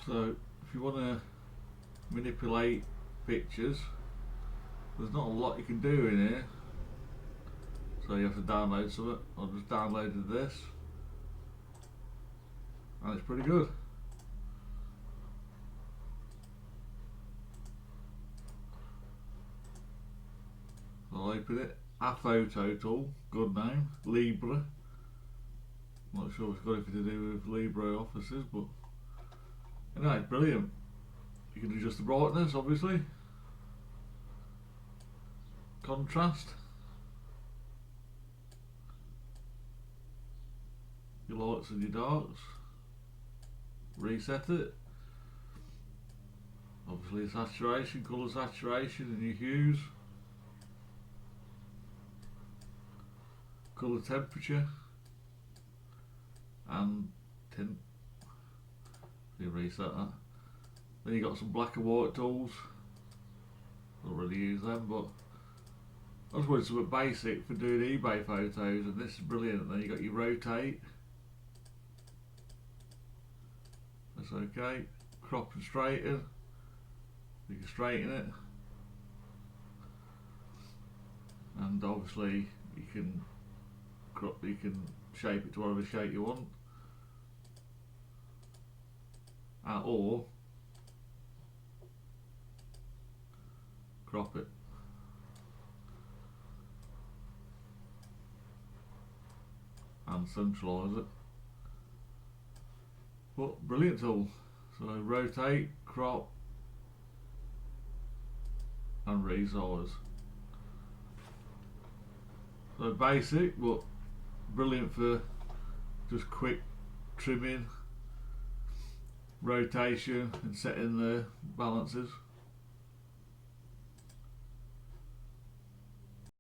So if you want to manipulate pictures, there's not a lot you can do in here, so you have to download something. I've just downloaded this and it's pretty good. I'll open it. APhotoTool, good name. Libre, not sure if it's got anything to do with Libre offices, but anyway, it's brilliant. You can adjust the brightness, obviously, contrast, your lights and your darks, reset it, obviously saturation, colour saturation and your hues, colour temperature and tint. You reset that. Then you got some black and white tools. Don't really use them, but I just wanted something basic for doing eBay photos, and this is brilliant. Then you got your rotate. That's okay. Crop and straighten. You can straighten it, and obviously you can crop. You can shape it to whatever shape you want, or crop it. And centralise it. But brilliant tool. So rotate, crop and resize. So basic but brilliant for just quick trimming, rotation and setting the balances.